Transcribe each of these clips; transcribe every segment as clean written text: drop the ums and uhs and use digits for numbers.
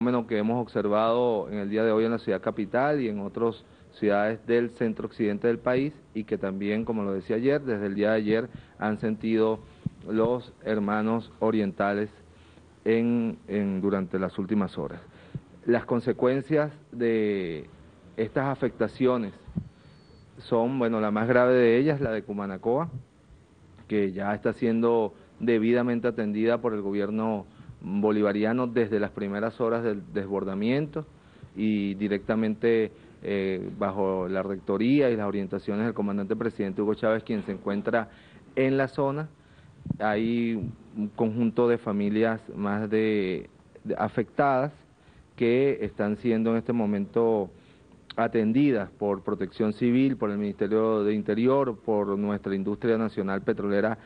fenómeno que hemos observado en el día de hoy en la ciudad capital y en otras ciudades del centro occidente del país, y que también, como lo decía ayer, desde el día de ayer han sentido los hermanos orientales durante las últimas horas. Las consecuencias de estas afectaciones son, bueno, la más grave de ellas, la de Cumanacoa, que ya está siendo debidamente atendida por el gobierno bolivariano desde las primeras horas del desbordamiento y directamente bajo la rectoría y las orientaciones del comandante presidente Hugo Chávez, quien se encuentra en la zona. Hay un conjunto de familias más afectadas que están siendo en este momento atendidas por Protección Civil, por el Ministerio de Interior, por nuestra industria nacional petrolera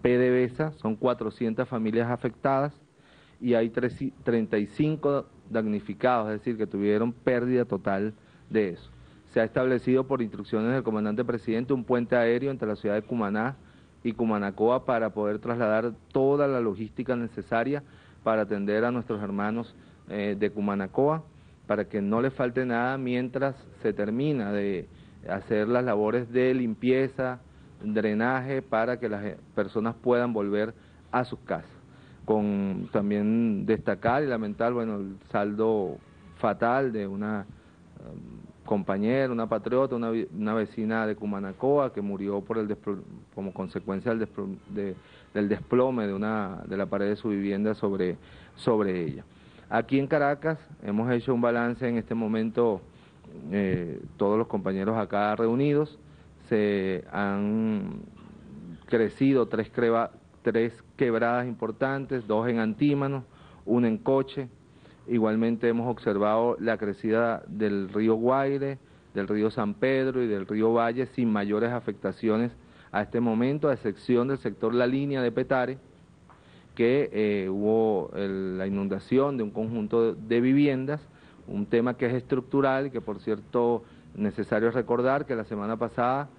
PDVSA. Son 400 familias afectadas y hay 35 damnificados, es decir, que tuvieron pérdida total de eso. Se ha establecido por instrucciones del comandante presidente un puente aéreo entre la ciudad de Cumaná y Cumanacoa para poder trasladar toda la logística necesaria para atender a nuestros hermanos de Cumanacoa, para que no les falte nada mientras se termina de hacer las labores de limpieza, drenaje, para que las personas puedan volver a sus casas. Con también destacar y lamentar, bueno, el saldo fatal de una compañera, una patriota, una vecina de Cumanacoa que murió por como consecuencia del desplome de la pared de su vivienda sobre ella. Aquí en Caracas hemos hecho un balance en este momento, todos los compañeros acá reunidos, se han crecido tres quebradas importantes, 2 en Antímano, 1 en Coche. Igualmente hemos observado la crecida del río Guaire, del río San Pedro y del río Valle sin mayores afectaciones a este momento, a excepción del sector La Línea de Petare, que hubo la inundación de un conjunto de viviendas, un tema que es estructural y que, por cierto, necesario recordar que la semana pasada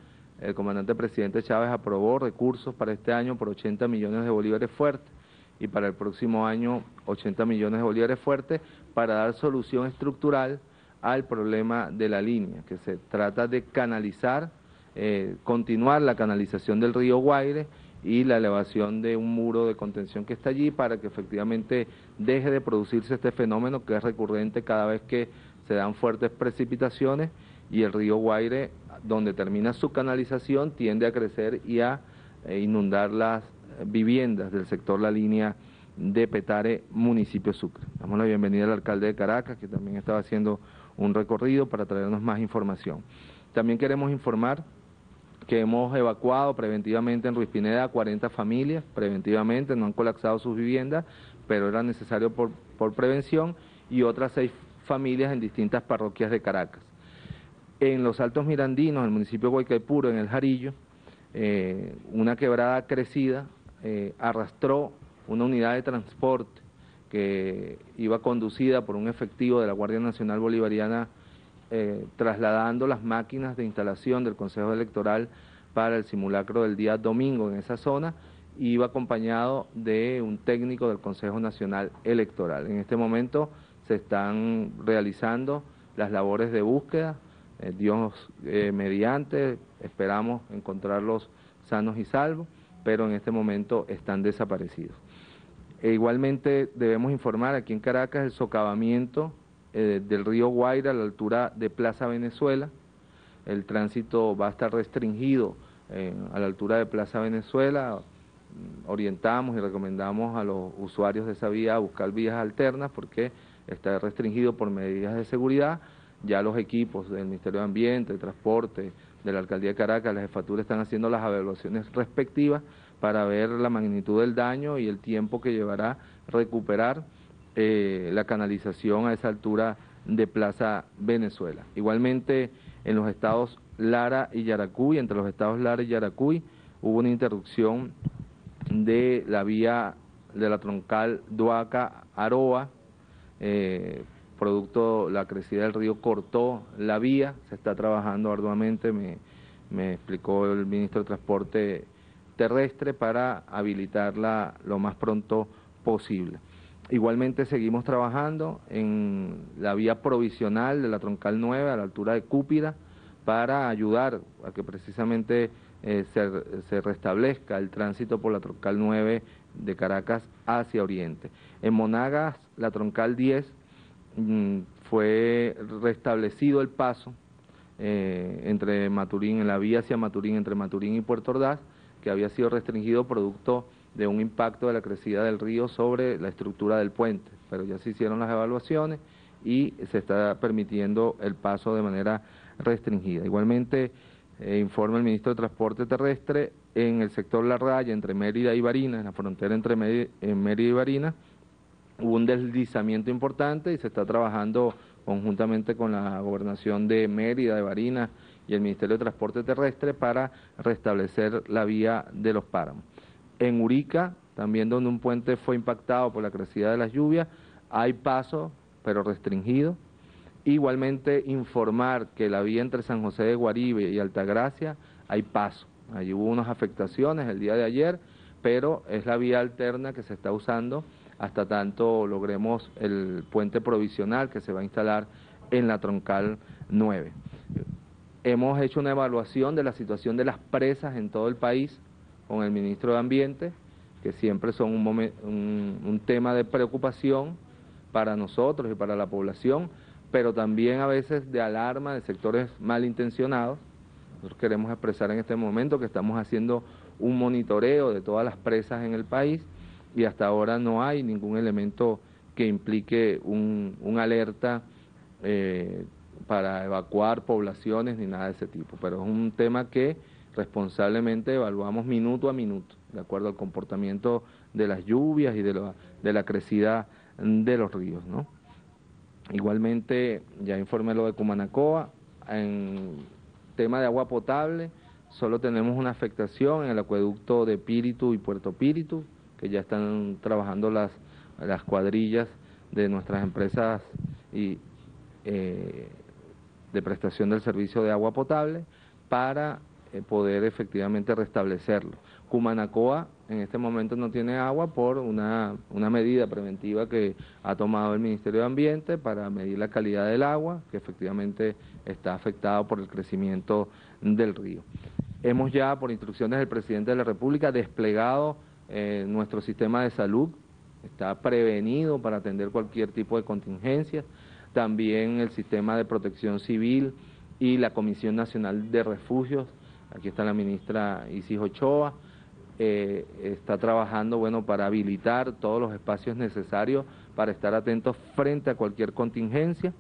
el comandante presidente Chávez aprobó recursos para este año por 80 millones de bolívares fuertes y para el próximo año 80 millones de bolívares fuertes para dar solución estructural al problema de la línea, que se trata de canalizar, continuar la canalización del río Guaire y la elevación de un muro de contención que está allí para que efectivamente deje de producirse este fenómeno que es recurrente cada vez que se dan fuertes precipitaciones y el río Guaire, donde termina su canalización, tiende a crecer y a inundar las viviendas del sector La Línea de Petare, municipio Sucre. Damos la bienvenida al alcalde de Caracas, que también estaba haciendo un recorrido para traernos más información. También queremos informar que hemos evacuado preventivamente en Ruiz Pineda a 40 familias, preventivamente, no han colapsado sus viviendas, pero era necesario por prevención, y otras 6 familias en distintas parroquias de Caracas. En los Altos Mirandinos, en el municipio de Guaycaipuro, en el Jarillo, una quebrada crecida arrastró una unidad de transporte que iba conducida por un efectivo de la Guardia Nacional Bolivariana, trasladando las máquinas de instalación del Consejo Electoral para el simulacro del día domingo en esa zona, y iba acompañado de un técnico del Consejo Nacional Electoral. En este momento se están realizando las labores de búsqueda, Dios mediante, esperamos encontrarlos sanos y salvos, pero en este momento están desaparecidos. Igualmente debemos informar aquí en Caracas el socavamiento del río Guaira a la altura de Plaza Venezuela. El tránsito va a estar restringido a la altura de Plaza Venezuela. Orientamos y recomendamos a los usuarios de esa vía a buscar vías alternas porque está restringido por medidas de seguridad. Ya los equipos del Ministerio de Ambiente, de Transporte, de la Alcaldía de Caracas, la Jefatura, están haciendo las evaluaciones respectivas para ver la magnitud del daño y el tiempo que llevará recuperar la canalización a esa altura de Plaza Venezuela. Igualmente, en los estados Lara y Yaracuy, entre los estados Lara y Yaracuy, hubo una interrupción de la vía de la troncal Duaca-Aroa, producto de la crecida del río cortó la vía, se está trabajando arduamente, me explicó el ministro de Transporte Terrestre, para habilitarla lo más pronto posible. Igualmente seguimos trabajando en la vía provisional de la Troncal 9 a la altura de Cúpira para ayudar a que precisamente se restablezca el tránsito por la Troncal 9 de Caracas hacia Oriente. En Monagas, la Troncal 10, fue restablecido el paso entre Maturín, en la vía hacia Maturín, entre Maturín y Puerto Ordaz, que había sido restringido producto de un impacto de la crecida del río sobre la estructura del puente, pero ya se hicieron las evaluaciones y se está permitiendo el paso de manera restringida. Igualmente, informa el ministro de Transporte Terrestre, en el sector La Raya, entre Mérida y Barinas, en la frontera entre Mérida y Barinas, hubo un deslizamiento importante y se está trabajando conjuntamente con la gobernación de Mérida, de Barinas y el Ministerio de Transporte Terrestre para restablecer la vía de los páramos. En Urica, también donde un puente fue impactado por la crecida de las lluvias, hay paso, pero restringido. Igualmente informar que la vía entre San José de Guaribe y Altagracia hay paso. Allí hubo unas afectaciones el día de ayer, pero es la vía alterna que se está usando hasta tanto logremos el puente provisional que se va a instalar en la Troncal 9. Hemos hecho una evaluación de la situación de las presas en todo el país con el ministro de Ambiente, que siempre son un tema de preocupación para nosotros y para la población, pero también a veces de alarma de sectores malintencionados. Nosotros queremos expresar en este momento que estamos haciendo un monitoreo de todas las presas en el país y hasta ahora no hay ningún elemento que implique un alerta para evacuar poblaciones ni nada de ese tipo, pero es un tema que responsablemente evaluamos minuto a minuto, de acuerdo al comportamiento de las lluvias y de la crecida de los ríos, ¿no? Igualmente, ya informé lo de Cumanacoa, en tema de agua potable, solo tenemos una afectación en el acueducto de Píritu y Puerto Píritu, que ya están trabajando las cuadrillas de nuestras empresas y de prestación del servicio de agua potable para poder efectivamente restablecerlo. Cumanacoa en este momento no tiene agua por una medida preventiva que ha tomado el Ministerio de Ambiente para medir la calidad del agua, que efectivamente está afectado por el crecimiento del río. Hemos ya, por instrucciones del Presidente de la República, desplegado nuestro sistema de salud, está prevenido para atender cualquier tipo de contingencia, también el sistema de protección civil y la Comisión Nacional de Refugios, aquí está la ministra Isis Ochoa, está trabajando para habilitar todos los espacios necesarios para estar atentos frente a cualquier contingencia,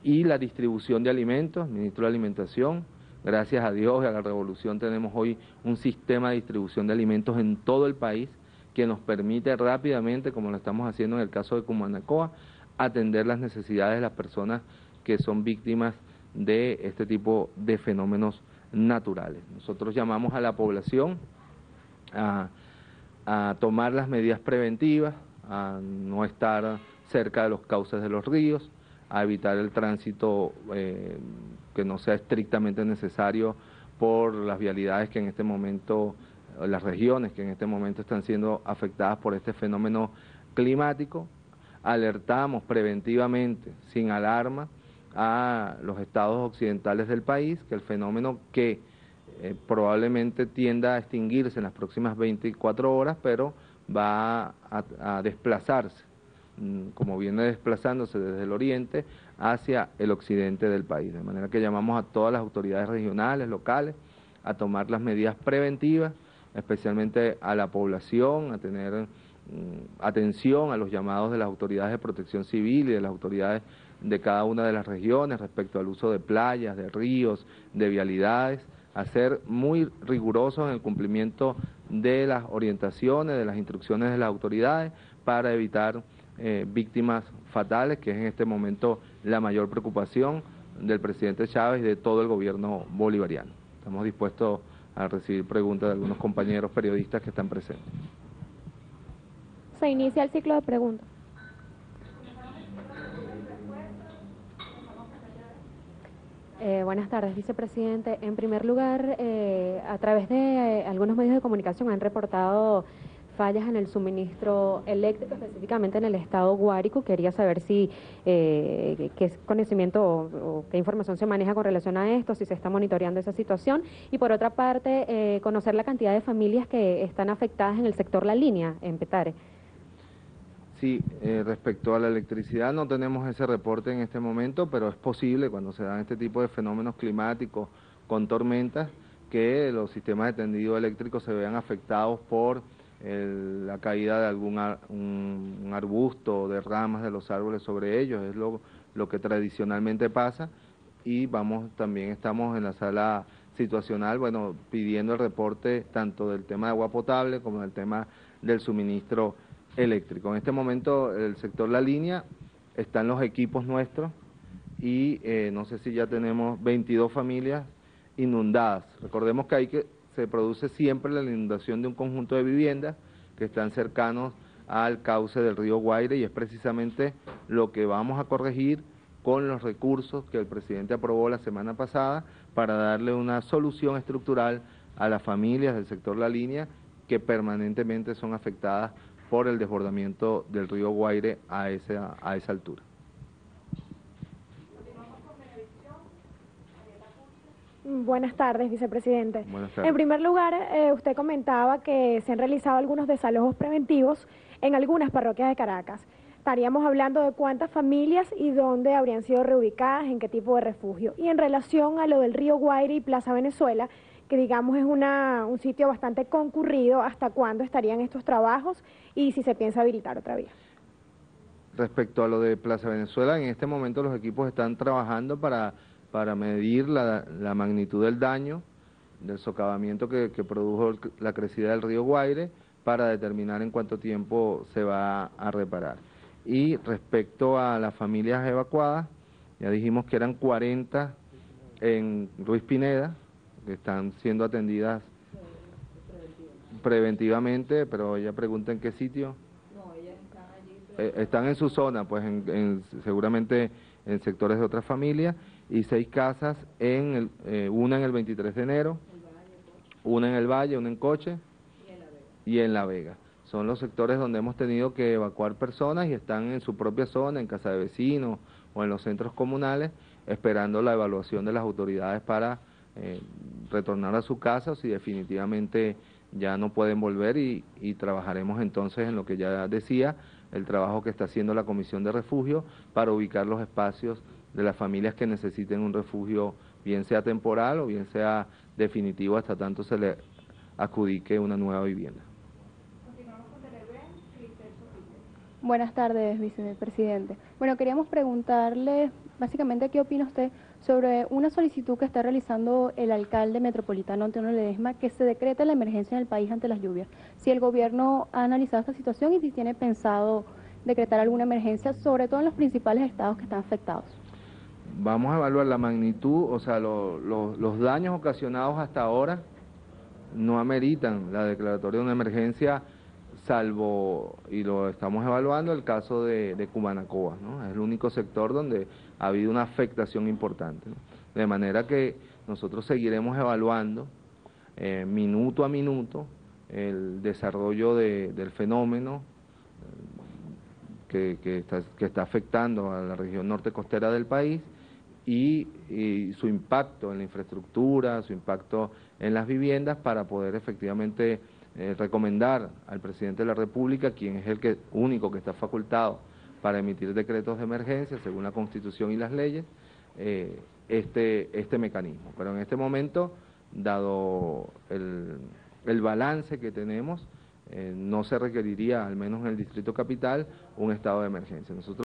y la distribución de alimentos, ministro de Alimentación, gracias a Dios y a la revolución tenemos hoy un sistema de distribución de alimentos en todo el país que nos permite rápidamente, como lo estamos haciendo en el caso de Cumanacoa, atender las necesidades de las personas que son víctimas de este tipo de fenómenos naturales. Nosotros llamamos a la población a tomar las medidas preventivas, a no estar cerca de los cauces de los ríos, a evitar el tránsito que no sea estrictamente necesario por las vialidades que en este momento, las regiones que en este momento están siendo afectadas por este fenómeno climático. Alertamos preventivamente, sin alarma, a los estados occidentales del país que el fenómeno que probablemente tienda a extinguirse en las próximas 24 horas, pero va a desplazarse, como viene desplazándose desde el oriente hacia el occidente del país. De manera que llamamos a todas las autoridades regionales, locales, a tomar las medidas preventivas, especialmente a la población, a tener atención a los llamados de las autoridades de protección civil y de las autoridades de cada una de las regiones respecto al uso de playas, de ríos, de vialidades, a ser muy rigurosos en el cumplimiento de las orientaciones, de las instrucciones de las autoridades para evitar víctimas fatales, que es en este momento la mayor preocupación del presidente Chávez y de todo el gobierno bolivariano. Estamos dispuestos a recibir preguntas de algunos compañeros periodistas que están presentes. Se inicia el ciclo de preguntas. Buenas tardes, vicepresidente. En primer lugar, a través de algunos medios de comunicación han reportado fallas en el suministro eléctrico, específicamente en el estado Guárico. Quería saber si qué conocimiento o qué información se maneja con relación a esto, si se está monitoreando esa situación. Y por otra parte, conocer la cantidad de familias que están afectadas en el sector La Línea, en Petare. Sí, respecto a la electricidad no tenemos ese reporte en este momento, pero es posible cuando se dan este tipo de fenómenos climáticos con tormentas que los sistemas de tendido eléctrico se vean afectados por la caída de algún un arbusto o de ramas de los árboles sobre ellos, es lo que tradicionalmente pasa. Y también estamos en la sala situacional, bueno, pidiendo el reporte tanto del tema de agua potable como del tema del suministro eléctrico. En este momento el sector La Línea están los equipos nuestros y no sé si ya tenemos 22 familias inundadas. Recordemos que se produce siempre la inundación de un conjunto de viviendas que están cercanos al cauce del río Guaire, y es precisamente lo que vamos a corregir con los recursos que el presidente aprobó la semana pasada para darle una solución estructural a las familias del sector La Línea que permanentemente son afectadas por el desbordamiento del río Guaire a esa altura. Buenas tardes, vicepresidente. Buenas tardes. En primer lugar, usted comentaba que se han realizado algunos desalojos preventivos en algunas parroquias de Caracas. Estaríamos hablando de cuántas familias y dónde habrían sido reubicadas, en qué tipo de refugio. Y en relación a lo del río Guaire y Plaza Venezuela, que digamos es un sitio bastante concurrido, ¿hasta cuándo estarían estos trabajos y si se piensa habilitar otra vía? Respecto a lo de Plaza Venezuela, en este momento los equipos están trabajando para medir la magnitud del daño, del socavamiento que produjo la crecida del río Guaire, para determinar en cuánto tiempo se va a reparar. Y respecto a las familias evacuadas, ya dijimos que eran 40 en Ruiz Pineda, que están siendo atendidas preventivamente, pero ella pregunta en qué sitio. No, ellas están allí. Están en su zona, pues seguramente en sectores de otras familias, y 6 casas, una en el 23 de enero, una en el Valle, una en Coche y en La Vega. Son los sectores donde hemos tenido que evacuar personas y están en su propia zona, en casa de vecinos o en los centros comunales, esperando la evaluación de las autoridades para retornar a su casa, o si definitivamente ya no pueden volver, y trabajaremos entonces en lo que ya decía, el trabajo que está haciendo la Comisión de Refugio para ubicar los espacios de las familias que necesiten un refugio, bien sea temporal o bien sea definitivo, hasta tanto se le adjudique una nueva vivienda. Buenas tardes, vicepresidente. Bueno, queríamos preguntarle básicamente qué opina usted sobre una solicitud que está realizando el alcalde metropolitano Antonio Ledesma, que se decrete la emergencia en el país ante las lluvias. Si el gobierno ha analizado esta situación y si tiene pensado decretar alguna emergencia, sobre todo en los principales estados que están afectados. Vamos a evaluar la magnitud, o sea, los daños ocasionados hasta ahora no ameritan la declaratoria de una emergencia, salvo, y lo estamos evaluando, el caso de Cumanacoa, ¿no? Es el único sector donde ha habido una afectación importante, ¿no? De manera que nosotros seguiremos evaluando minuto a minuto el desarrollo del fenómeno que está afectando a la región norte costera del país, y su impacto en la infraestructura, su impacto en las viviendas, para poder efectivamente recomendar al presidente de la República, quien es el único que está facultado para emitir decretos de emergencia según la Constitución y las leyes, este mecanismo. Pero en este momento, dado el balance que tenemos, no se requeriría, al menos en el Distrito Capital, un estado de emergencia. Nosotros